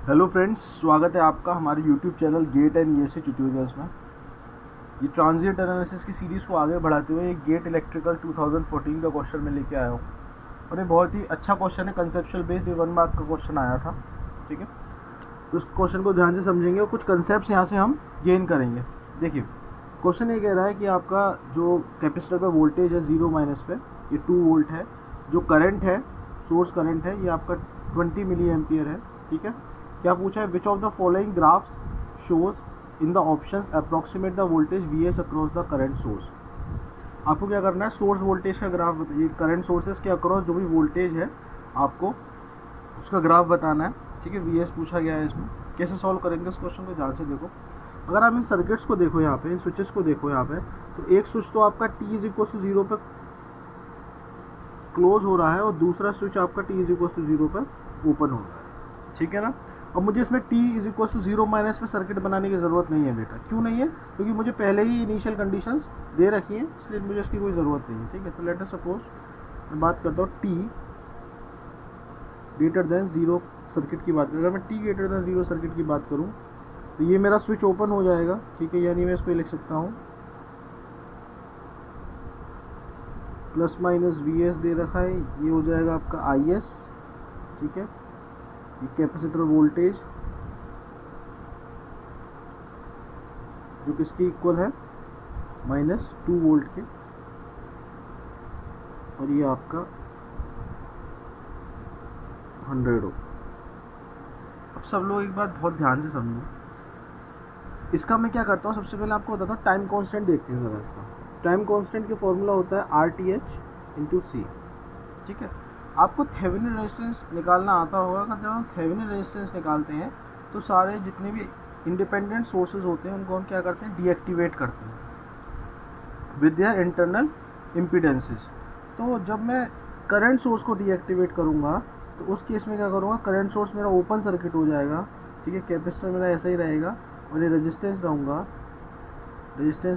Hello friends, स्वागत है आपका हमारे YouTube channel GATE and ESC tutorials में। ये ट्रांजिएंट एनालिसिस की सीरीज़ को आगे बढ़ाते हुए एक गेट इलेक्ट्रिकल 2014 का क्वेश्चन मैं लेके आया हूँ और ये बहुत ही अच्छा क्वेश्चन है। कंसेप्चुअल बेस्ड 1 मार्क का क्वेश्चन आया था, ठीक है। तो उस क्वेश्चन को ध्यान से समझेंगे और कुछ कंसेप्ट यहाँ से हम गेन करेंगे। देखिए, क्वेश्चन ये कह रहा है कि आपका जो कैपेसिटर पर वोल्टेज है 0 माइनस पे, ये 2 वोल्ट है। जो करंट है, सोर्स करंट है, ये आपका 20 मिली एम्पियर है, ठीक है। क्या पूछा है? Which of the following graphs shows in the options approximate the voltage vs across the current source. आपको क्या करना है? सोर्स वोल्टेज का ग्राफ बताइए। करंट सोर्सेज के अक्रॉस जो भी वोल्टेज है आपको उसका ग्राफ बताना है, ठीक है। वीएस पूछा गया है। इसमें कैसे सॉल्व करेंगे इस क्वेश्चन को ध्यान से देखो। अगर आप इन सर्किट्स को देखो, यहाँ पे इन स्विचेस को देखो, यहाँ पे तो एक स्विच तो आपका t इज इक्वल टू 0 पर क्लोज हो रहा है और दूसरा स्विच आपका t इज इक्वल टू 0 पर ओपन हो रहा है, ठीक है ना। अब मुझे इसमें t is equal to 0 minus में सर्किट बनाने की ज़रूरत नहीं है बेटा। क्यों नहीं है? क्योंकि मुझे पहले ही इनिशियल कंडीशंस दे रखी हैं, इसलिए मुझे इसकी कोई ज़रूरत नहीं है, ठीक है। तो लेट अस सपोज मैं बात करता हूँ t ग्रेटर देन 0 सर्किट की बात करूँ। अगर मैं t ग्रेटर देन 0 सर्किट की बात करूँ तो ये मेरा स्विच ओपन हो जाएगा, ठीक है। यानी मैं इसको लिख सकता हूँ प्लस माइनस वीएस दे रखा है, ये हो जाएगा आपका आईएस, ठीक है। ये कैपेसिटर वोल्टेज जो किसके इक्वल है? -2 वोल्ट के, और ये आपका 100 ओम। अब सब लोग एक बात बहुत ध्यान से समझो। इसका मैं क्या करता हूँ, सबसे पहले आपको बताता हूँ टाइम कांस्टेंट देखते हैं ज़रा। इसका टाइम कांस्टेंट का फॉर्मूला होता है RTH/C, ठीक है। आपको थेवेनिन रेजिस्टेंस निकालना आता होगा। जब हम थेवेनिन रेजिस्टेंस निकालते हैं तो सारे जितने भी इंडिपेंडेंट सोर्सेज होते हैं उनको हम क्या करते हैं? डीएक्टिवेट करते हैं विद देयर इंटरनल इम्पीडेंसेस। तो जब मैं करंट सोर्स को डीएक्टिवेट करूँगा तो उस केस में क्या करूँगा? करंट सोर्स मेरा ओपन सर्किट हो जाएगा, ठीक है। कैपेसिटर मेरा ऐसा ही रहेगा और ये रेजिस्टेंस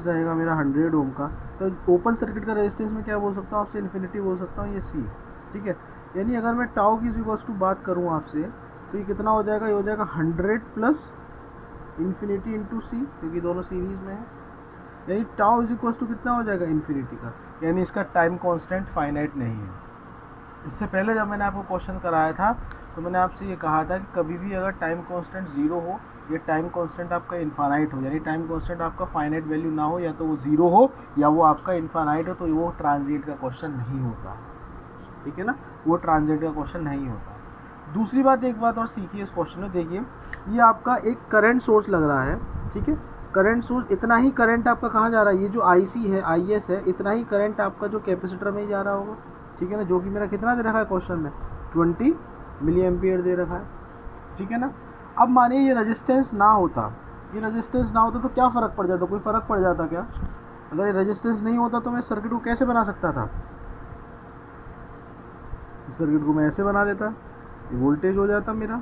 रहेगा मेरा 100 ओम का। तो ओपन सर्किट का रेजिस्टेंस में क्या बोल सकता हूँ आपसे? इन्फिनिटी बोल सकता हूँ, ये C, ठीक है। यानी अगर मैं टाउ की इक्वल्स टू बात करूँ आपसे तो ये कितना हो जाएगा? ये हो जाएगा 100 प्लस इन्फिनिटी इंटू C, क्योंकि दोनों सीरीज में है। यानी टाउ इज इक्वल्स टू कितना हो जाएगा? इन्फिनिटी का। यानी इसका टाइम कांस्टेंट फाइनाइट नहीं है। इससे पहले जब मैंने आपको क्वेश्चन कराया था तो मैंने आपसे ये कहा था कि कभी भी अगर टाइम कांस्टेंट 0 हो या टाइम कांस्टेंट आपका इनफाइनाइट हो, यानी टाइम कांस्टेंट आपका फाइनाइट वैल्यू ना हो, या तो वो 0 हो या वो आपका इनफाइनाइट हो, तो वो ट्रांजिएंट का क्वेश्चन नहीं होता, ठीक है ना। वो ट्रांजिएंट का क्वेश्चन नहीं होता। दूसरी बात, एक बात और सीखिए इस क्वेश्चन में। देखिए, ये आपका एक करंट सोर्स लग रहा है, ठीक है। करंट सोर्स, इतना ही करंट आपका कहाँ जा रहा है? ये जो IC है, IS है, इतना ही करंट आपका जो कैपेसिटर में ही जा रहा होगा, ठीक है ना। जो कि मेरा कितना दे रखा है क्वेश्चन में? 20 मिली एम्पियर दे रखा है, ठीक है ना। अब मानिए ये रेजिस्टेंस ना होता, तो क्या फ़र्क पड़ जाता? कोई फ़र्क पड़ जाता क्या? अगर ये रेजिस्टेंस नहीं होता तो मैं सर्किट को कैसे बना सकता था? इस सर्किट को मैं ऐसे बना देता, ये वोल्टेज हो जाता मेरा,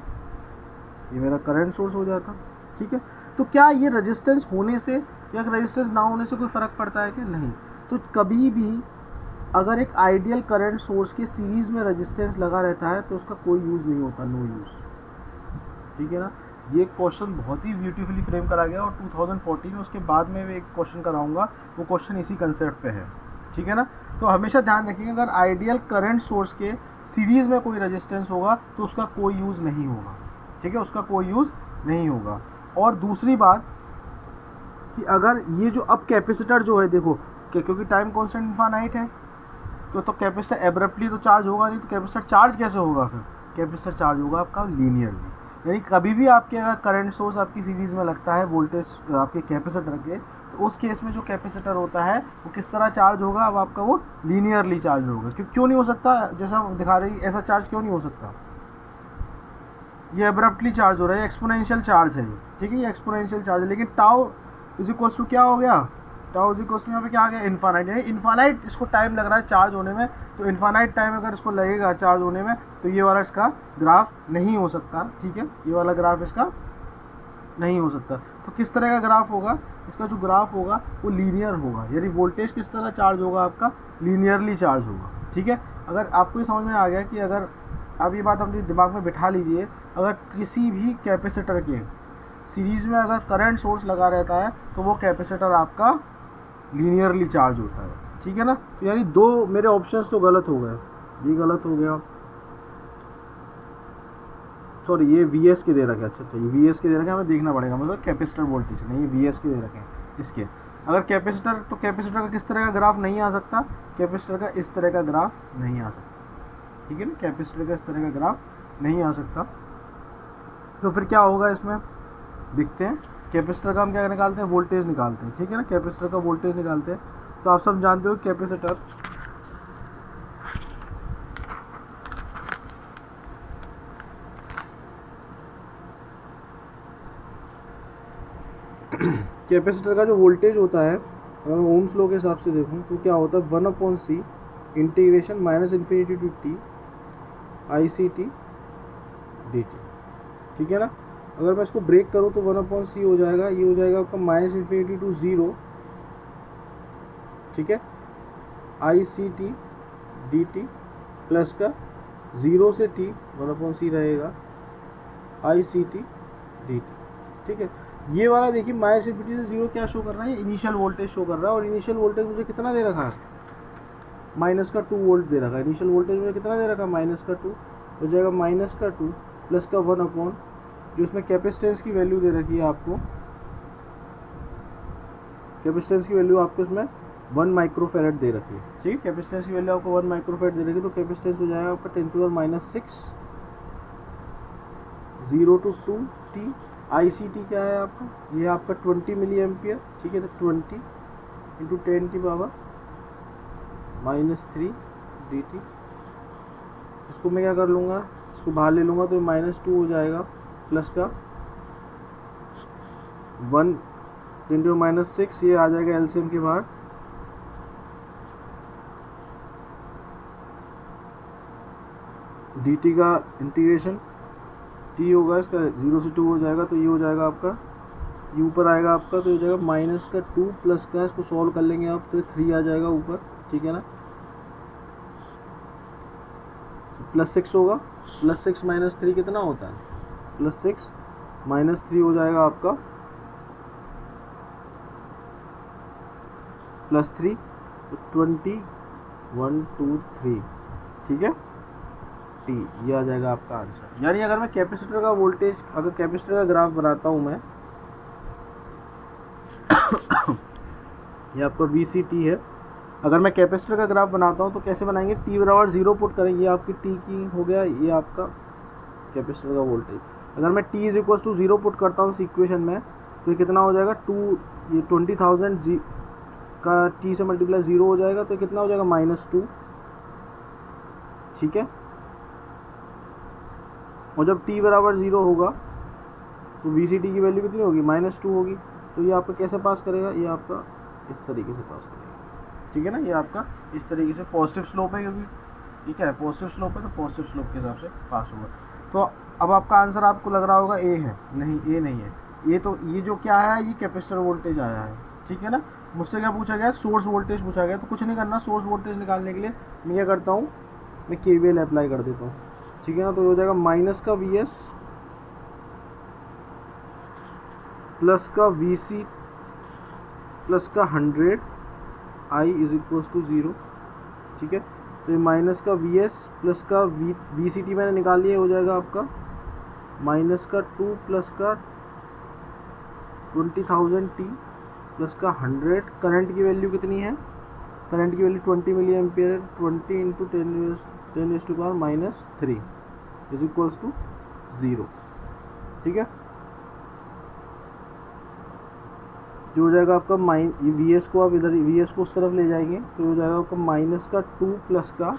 ये मेरा करंट सोर्स हो जाता, ठीक है। तो क्या ये रेजिस्टेंस होने से या रेजिस्टेंस ना होने से कोई फ़र्क पड़ता है कि नहीं? तो कभी भी अगर एक आइडियल करंट सोर्स के सीरीज़ में रेजिस्टेंस लगा रहता है तो उसका कोई यूज़ नहीं होता, नो यूज़, ठीक है ना। ये क्वेश्चन बहुत ही ब्यूटीफुली फ्रेम करा गया और 2014 में उसके बाद में एक क्वेश्चन कराऊंगा, वो क्वेश्चन इसी कंसेप्ट पे है, ठीक है ना। तो हमेशा ध्यान रखिएगा, अगर आइडियल करंट सोर्स के सीरीज़ में कोई रेजिस्टेंस होगा तो उसका कोई यूज़ नहीं होगा, ठीक है, उसका कोई यूज़ नहीं होगा। और दूसरी बात कि अगर ये जो अब कैपेसिटर जो है, देखो क्योंकि टाइम कॉन्स्टेंट इनफाइनाइट है तो कैपेसिटर एब्रप्टली तो चार्ज होगा नहीं, तो कैपेसिटर चार्ज कैसे होगा? फिर कैपेसिटर चार्ज होगा आपका लीनियरली। यानी कभी भी आपके अगर करंट सोर्स आपकी सीरीज़ में लगता है वोल्टेज आपके कैपेसिटर के, तो उस केस में जो कैपेसिटर होता है वो किस तरह चार्ज होगा? अब आपका वो लीनियरली चार्ज होगा। क्यों नहीं हो सकता? जैसा दिखा रही ऐसा चार्ज क्यों नहीं हो सकता? ये एब्रप्टली चार्ज हो रहा है, एक्सपोनेंशियल चार्ज है ये, ठीक है, ये एक्सपोनेंशियल चार्ज है। लेकिन टाउ इज इक्वल्स टू क्या हो गया? टाउ इज इक्वल्स टू यहाँ पे क्या आ गया? इनफाइनाइट। यानी इनफाइनाइट इसको टाइम लग रहा है चार्ज होने में, तो इनफाइनाइट टाइम अगर इसको लगेगा चार्ज होने में तो ये वाला इसका ग्राफ नहीं हो सकता, ठीक है। ये वाला ग्राफ इसका नहीं हो सकता। तो किस तरह का ग्राफ होगा? इसका जो ग्राफ होगा वो लीनियर होगा, यानी वोल्टेज किस तरह चार्ज होगा? आपका लीनियरली चार्ज होगा, ठीक है। अगर आपको ये समझ में आ गया कि अगर अब ये बात अपने दिमाग में बिठा लीजिए, अगर किसी भी कैपेसिटर के सीरीज़ में अगर करंट सोर्स लगा रहता है तो वो कैपेसिटर आपका लीनियरली चार्ज होता है, ठीक है ना। तो यानी दो मेरे ऑप्शंस तो गलत हो गए, ये गलत हो गया, सॉरी ये वी एस के दे रखे, अच्छा ये वी एस के दे रखे, हमें देखना पड़ेगा, मतलब कैपेसिटर वोल्टेज नहीं, ये वी एस के दे रखे हैं इसके। अगर कैपेसिटर, तो कैपेसिटर का किस तरह का ग्राफ नहीं आ सकता, कैपेसिटर का इस तरह का ग्राफ नहीं आ सकता, ठीक है ना, कैपेसिटर का इस तरह का ग्राफ नहीं आ सकता। तो फिर क्या होगा इसमें देखते हैं। कैपेसिटर का हम क्या निकालते हैं, वोल्टेज निकालते हैं, ठीक है ना, कैपेसिटर का वोल्टेज निकालते हैं। तो आप सब जानते हो कैपेसिटर कैपेसिटर का जो वोल्टेज होता है, अगर मैं ओम्स लॉ के हिसाब से देखूं तो क्या होता है, 1/c integration minus infinity to t i C T D T, ठीक है ना। अगर मैं इसको ब्रेक करूं तो 1/c हो जाएगा, ये हो जाएगा आपका माइनस इन्फिनिटी टू 0, ठीक है, I C T D T plus का 0 से t 1/c रहेगा I C T D T, ठीक है। ये वाला देखिए माइनस इन्फिनिटी से 0 क्या शो कर रहा है, इनिशियल वोल्टेज शो कर रहा है, और इनिशियल वोल्टेज मुझे कितना दे रखा है, माइनस का 2 वोल्ट दे रखा है। इनिशियल वोल्टेज मुझे कितना दे रखा है, माइनस का 2, हो जाएगा माइनस का 2 प्लस का 1 अपॉन जो इसमें कैपेसिटेंस की वैल्यू दे रखी है आपको, कैपेसिटेंस की वैल्यू आपको इसमें 1 माइक्रोफेरेड दे रखी है, ठीक है, कैपेसिटेंस की वैल्यू आपको 1 माइक्रोफेरेड दे रखी है। तो कैपेसिटेंस हो जाएगा आपका 10⁻⁻6 0 to 2 t। I C t क्या है आपका, ये आपका 20 मिली एम्पियर, ठीक है, तो 20 इंटू 10 की पावर -3 डी टी। इसको मैं क्या कर लूँगा, इसको बाहर ले लूँगा तो -2 हो जाएगा, प्लस का 1 10⁻⁶, ये आ जाएगा एलसीएम के बाहर, डी टी का इंटीग्रेशन टी होगा इसका 0 से 2 हो जाएगा, तो ये हो जाएगा आपका, ये ऊपर आएगा आपका, तो हो जाएगा माइनस का 2 प्लस का, इसको सॉल्व कर लेंगे आप तो 3 आ जाएगा ऊपर, ठीक है ना, +6 होगा, +6 -3 कितना होता है, +6 -3 हो जाएगा आपका +3, 20 1 2 3, ठीक है, टी, ये आ जाएगा आपका आंसर। यानी अगर मैं कैपेसिटर का वोल्टेज, अगर कैपेसिटर का ग्राफ बनाता हूँ मैं ये आपका वी सी टी है, अगर मैं कैपेसिटर का ग्राफ बनाता हूँ तो कैसे बनाएंगे, t बराबर 0 पुट करेंगे, ये आपकी t की हो गया, ये आपका कैपेसिटर का वोल्टेज। अगर मैं t = 0 पुट करता हूँ इस इक्वेशन में तो ये कितना हो जाएगा, 2 ये 20,000 का t से मल्टीप्लाई 0 हो जाएगा, तो कितना हो जाएगा -2, ठीक है। और जब t बराबर 0 होगा तो वी सी टी की वैल्यू कितनी होगी, -2 होगी। तो ये आपका कैसे पास करेगा, ये आपका इस तरीके से पास करेगा, ठीक है ना, ये आपका इस तरीके से पॉजिटिव स्लोप है, क्योंकि ये क्या है, पॉजिटिव स्लोप है, तो पॉजिटिव स्लोप के हिसाब से पास होगा। तो अब आपका आंसर आपको लग रहा होगा ए है, नहीं ए नहीं है, ये तो ये जो क्या है, ये कैपेसिटर वोल्टेज आया है, ठीक है ना। मुझसे क्या पूछा गया, सोर्स वोल्टेज पूछा गया, तो कुछ नहीं करना, सोर्स वोल्टेज निकालने के लिए मैं क्या करता हूँ, मैं केवीएल अप्लाई कर देता हूँ, ठीक है ना। तो हो जाएगा माइनस का वी एस प्लस का वी सी प्लस का 100 आई = 0, ठीक है। तो ये माइनस का वी एस प्लस का वी सी टी मैंने निकाल लिया, हो जाएगा आपका माइनस का 2 प्लस का 20,000 टी प्लस का 100। करंट की वैल्यू कितनी है, करंट की वैल्यू 20 मिली एम्पियर, 20 इंटू 10⁻³ = 0, ठीक है। जो हो जाएगा आपका वी एस को आप इधर वी एस को उस तरफ ले जाएंगे तो हो जाएगा आपका माइनस का 2 प्लस का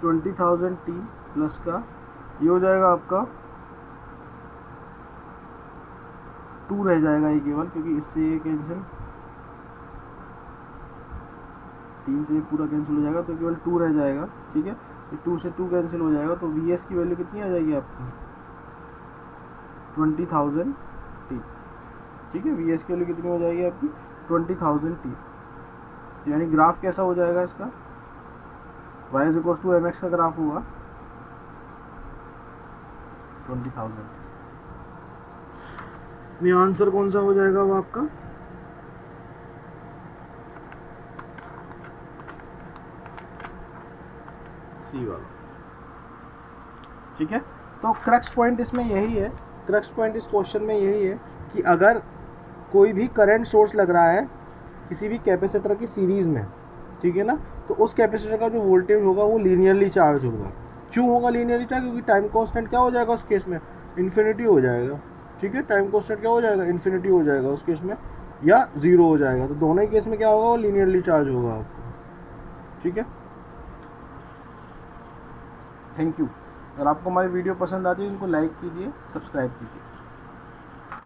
20,000 टी प्लस का, ये हो जाएगा आपका 2 रह जाएगा ये केवल, क्योंकि इससे ये कैंसिल, 3 से पूरा कैंसिल हो जाएगा, तो केवल 2 रह जाएगा, ठीक है। तो 2 से 2 कैंसिल हो जाएगा, तो वी एस की वैल्यू कितनी आ जाएगी आपकी, 20,000 टी, ठीक है। वी एस की वैल्यू कितनी हो जाएगी आपकी 20,000 टी। तो यानी ग्राफ कैसा हो जाएगा इसका, y is equal to m x का ग्राफ हुआ 20,000। ये आंसर कौन सा हो जाएगा वो आपका, सी वाला। ठीक है। तो क्रक्स पॉइंट इसमें यही है, क्रक्स पॉइंट इस क्वेश्चन में यही है कि अगर कोई भी करंट सोर्स लग रहा है किसी भी कैपेसिटर की सीरीज में, ठीक है ना, तो उस कैपेसिटर का जो वोल्टेज होगा वो लीनियरली चार्ज होगा। क्यों होगा लीनियरली चार्ज, क्योंकि टाइम कांस्टेंट क्या हो जाएगा उस केस में, इन्फिनिटी हो जाएगा। ठीक है, टाइम कांस्टेंट क्या हो जाएगा, इन्फिनिटी हो जाएगा उस केस में, या जीरो हो जाएगा। तो दोनों ही केस में क्या होगा, वो लीनियरली चार्ज होगा आपको। ठीक है, थैंक यू। अगर आपको हमारी वीडियो पसंद आती है तो इनको लाइक कीजिए, सब्सक्राइब कीजिए।